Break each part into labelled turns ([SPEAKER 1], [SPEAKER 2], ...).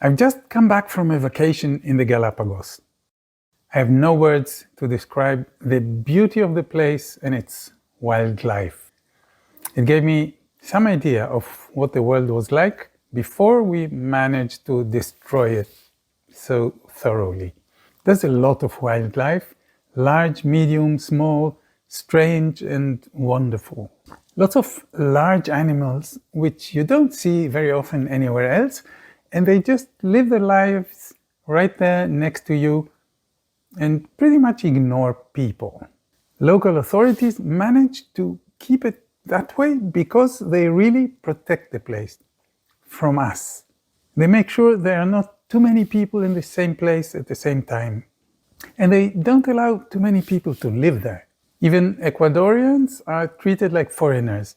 [SPEAKER 1] I've just come back from a vacation in the Galapagos. I have no words to describe the beauty of the place and its wildlife. It gave me some idea of what the world was like before we managed to destroy it so thoroughly. There's a lot of wildlife, large, medium, small, strange and wonderful. Lots of large animals which you don't see very often anywhere else, and they just live their lives right there next to you and pretty much ignore people. Local authorities manage to keep it that way because they really protect the place from us. They make sure there are not too many people in the same place at the same time. And they don't allow too many people to live there. Even Ecuadorians are treated like foreigners.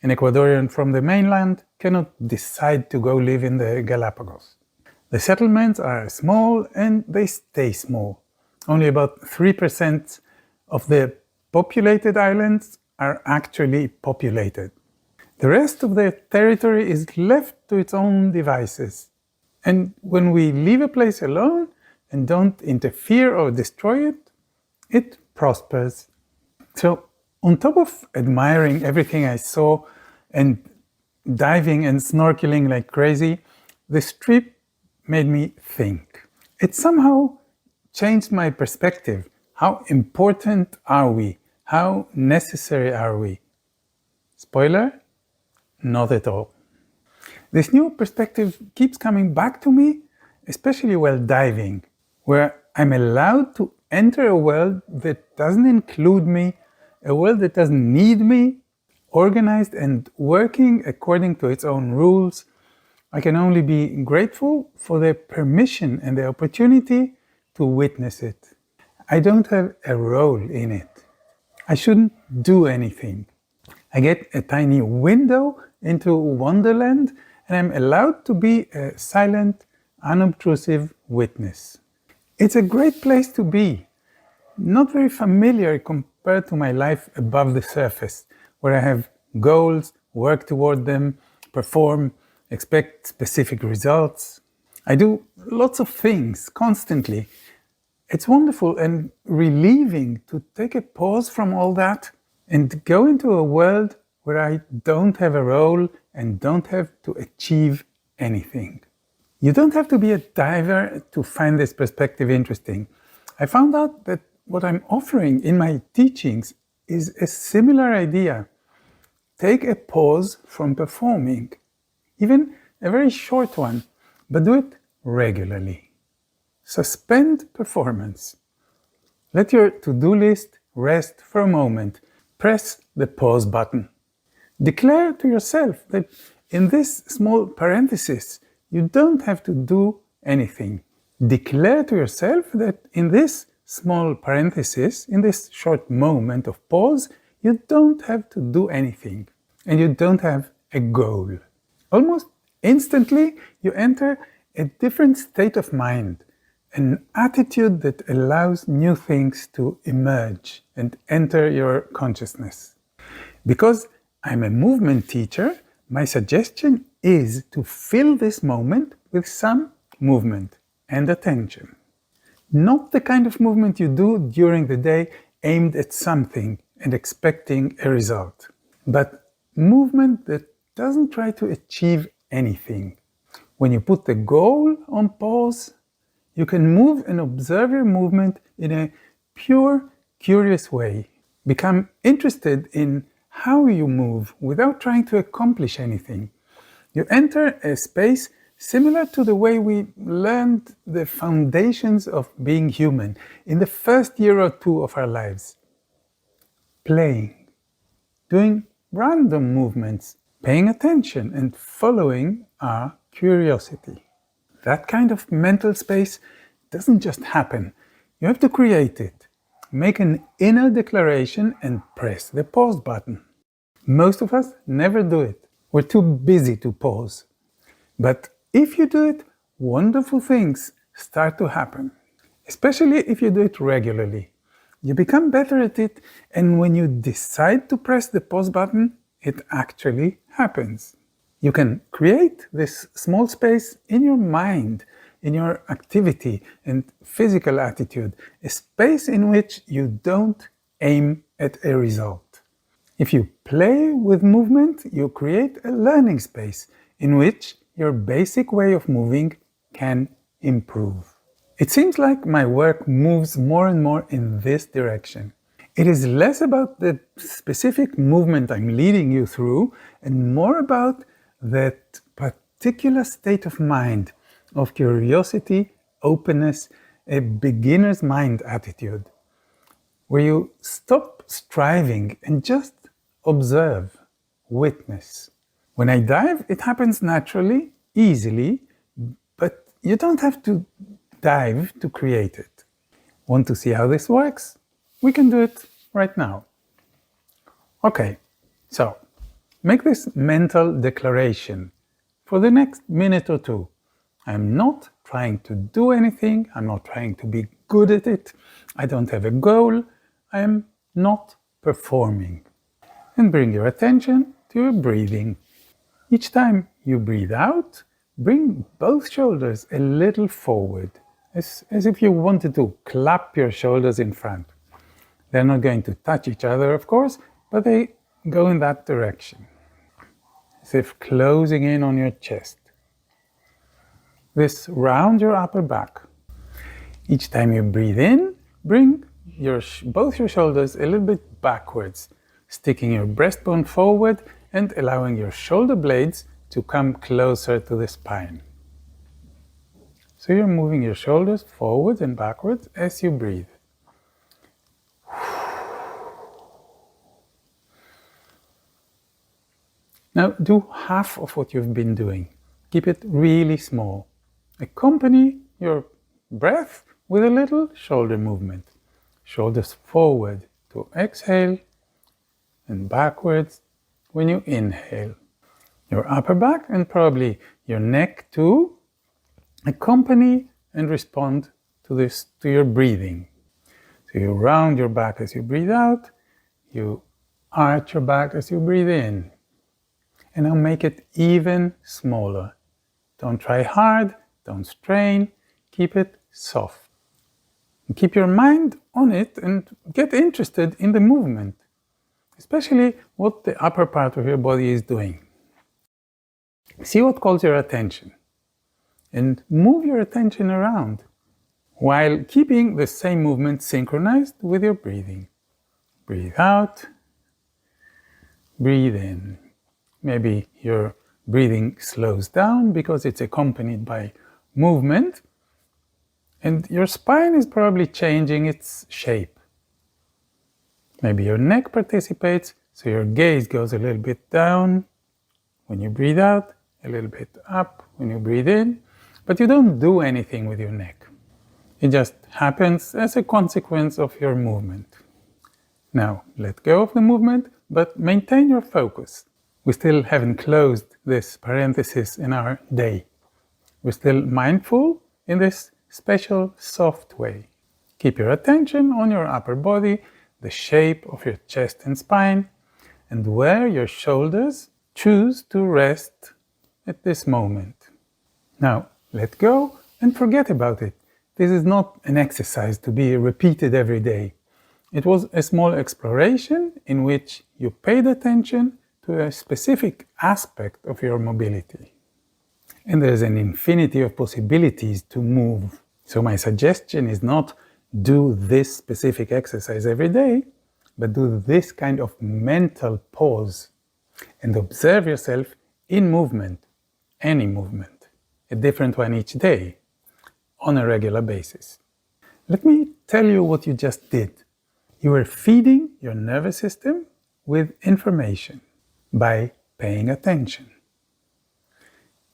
[SPEAKER 1] An Ecuadorian from the mainland cannot decide to go live in the Galapagos. The settlements are small and they stay small. Only about 3% of the populated islands are actually populated. The rest of the territory is left to its own devices. And when we leave a place alone and don't interfere or destroy it, it prospers. So, on top of admiring everything I saw and diving and snorkeling like crazy, this trip made me think. It somehow changed my perspective. How important are we? How necessary are we? Spoiler? Not at all. This new perspective keeps coming back to me, especially while diving, where I'm allowed to enter a world that doesn't include me, a world that doesn't need me, organized and working according to its own rules. I can only be grateful for the permission and the opportunity to witness it. I don't have a role in it. I shouldn't do anything. I get a tiny window into Wonderland and I'm allowed to be a silent, unobtrusive witness. It's a great place to be. Not very familiar compared to my life above the surface, where I have goals, work toward them, perform, expect specific results. I do lots of things constantly. It's wonderful and relieving to take a pause from all that and go into a world where I don't have a role and don't have to achieve anything. You don't have to be a diver to find this perspective interesting. I found out that what I'm offering in my teachings is a similar idea. Take a pause from performing, even a very short one, but do it regularly. Suspend performance. Let your to-do list rest for a moment. Press the pause button. Declare to yourself that in this small parenthesis, you don't have to do anything. Declare to yourself that in this small parenthesis, in this short moment of pause, you don't have to do anything and you don't have a goal. Almost instantly, you enter a different state of mind, an attitude that allows new things to emerge and enter your consciousness. Because I'm a movement teacher, my suggestion is to fill this moment with some movement and attention. Not the kind of movement you do during the day aimed at something and expecting a result, but movement that doesn't try to achieve anything. When you put the goal on pause, you can move and observe your movement in a pure, curious way. Become interested in how you move without trying to accomplish anything. You enter a space similar to the way we learned the foundations of being human in the first year or two of our lives. Playing, doing random movements, paying attention and following our curiosity. That kind of mental space doesn't just happen. You have to create it. Make an inner declaration and press the pause button. Most of us never do it. We're too busy to pause. But if you do it, wonderful things start to happen, especially if you do it regularly. You become better at it, and when you decide to press the pause button, it actually happens. You can create this small space in your mind, in your activity and physical attitude, a space in which you don't aim at a result. If you play with movement, you create a learning space in which your basic way of moving can improve. It seems like my work moves more and more in this direction. It is less about the specific movement I'm leading you through and more about that particular state of mind, of curiosity, openness, a beginner's mind attitude, where you stop striving and just observe, witness. When I dive, it happens naturally, easily, but you don't have to dive to create it. Want to see how this works? We can do it right now. Okay, so make this mental declaration for the next minute or two. I'm not trying to do anything. I'm not trying to be good at it. I don't have a goal. I am not performing. And bring your attention to your breathing. Each time you breathe out, bring both shoulders a little forward, as if you wanted to clap your shoulders in front. They're not going to touch each other, of course, but they go in that direction, as if closing in on your chest. This round your upper back. Each time you breathe in, bring both your shoulders a little bit backwards, sticking your breastbone forward and allowing your shoulder blades to come closer to the spine. So you're moving your shoulders forward and backwards as you breathe. Now do half of what you've been doing. Keep it really small. Accompany your breath with a little shoulder movement. Shoulders forward to exhale and backwards when you inhale. Your upper back and probably your neck too accompany and respond to your breathing. So you round your back as you breathe out, you arch your back as you breathe in. And now make it even smaller. Don't try hard, don't strain, keep it soft. And keep your mind on it and get interested in the movement, especially what the upper part of your body is doing. See what calls your attention and move your attention around while keeping the same movement synchronized with your breathing. Breathe out, breathe in. Maybe your breathing slows down because it's accompanied by movement, and your spine is probably changing its shape. Maybe your neck participates, so your gaze goes a little bit down when you breathe out, a little bit up when you breathe in, but you don't do anything with your neck. It just happens as a consequence of your movement. Now, let go of the movement, but maintain your focus. We still haven't closed this parenthesis in our day. We're still mindful in this special, soft way. Keep your attention on your upper body, the shape of your chest and spine, and where your shoulders choose to rest at this moment. Now, let go and forget about it. This is not an exercise to be repeated every day. It was a small exploration in which you paid attention to a specific aspect of your mobility. And there's an infinity of possibilities to move. So my suggestion is not do this specific exercise every day, but do this kind of mental pause and observe yourself in movement, any movement, a different one each day, on a regular basis. Let me tell you what you just did. You were feeding your nervous system with information by paying attention.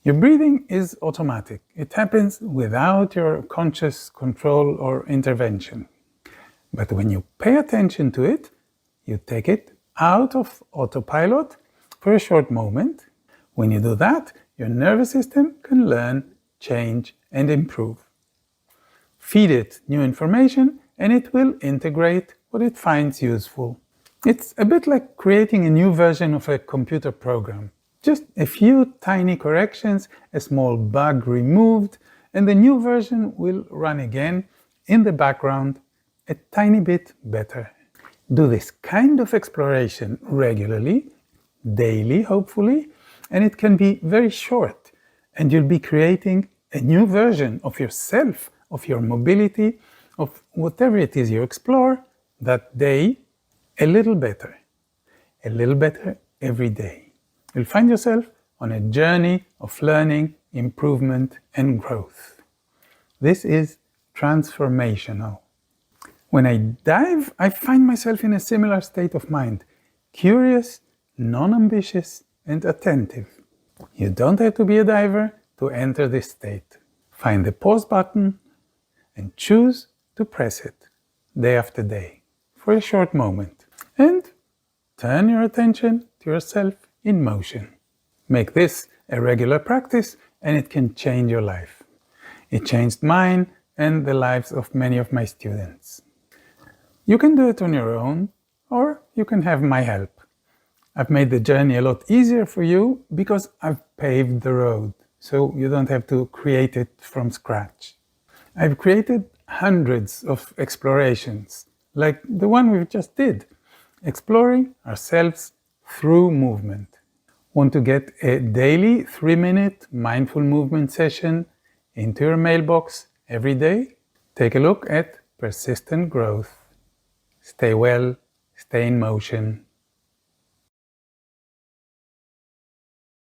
[SPEAKER 1] Your breathing is automatic. It happens without your conscious control or intervention. But when you pay attention to it, you take it out of autopilot for a short moment. When you do that, your nervous system can learn, change, and improve. Feed it new information, and it will integrate what it finds useful. It's a bit like creating a new version of a computer program. Just a few tiny corrections, a small bug removed, and the new version will run again in the background a tiny bit better. Do this kind of exploration regularly, daily hopefully, and it can be very short, and you'll be creating a new version of yourself, of your mobility, of whatever it is you explore that day, a little better every day. You'll find yourself on a journey of learning, improvement, and growth. This is transformational. When I dive, I find myself in a similar state of mind, curious, non-ambitious, and attentive. You don't have to be a diver to enter this state. Find the pause button and choose to press it day after day for a short moment. And turn your attention to yourself in motion. Make this a regular practice and it can change your life. It changed mine and the lives of many of my students. You can do it on your own, or you can have my help. I've made the journey a lot easier for you because I've paved the road, so you don't have to create it from scratch. I've created hundreds of explorations, like the one we just did, exploring ourselves through movement. Want to get a daily 3-minute mindful movement session into your mailbox every day? Take a look at Persistent Growth. Stay well, stay in motion.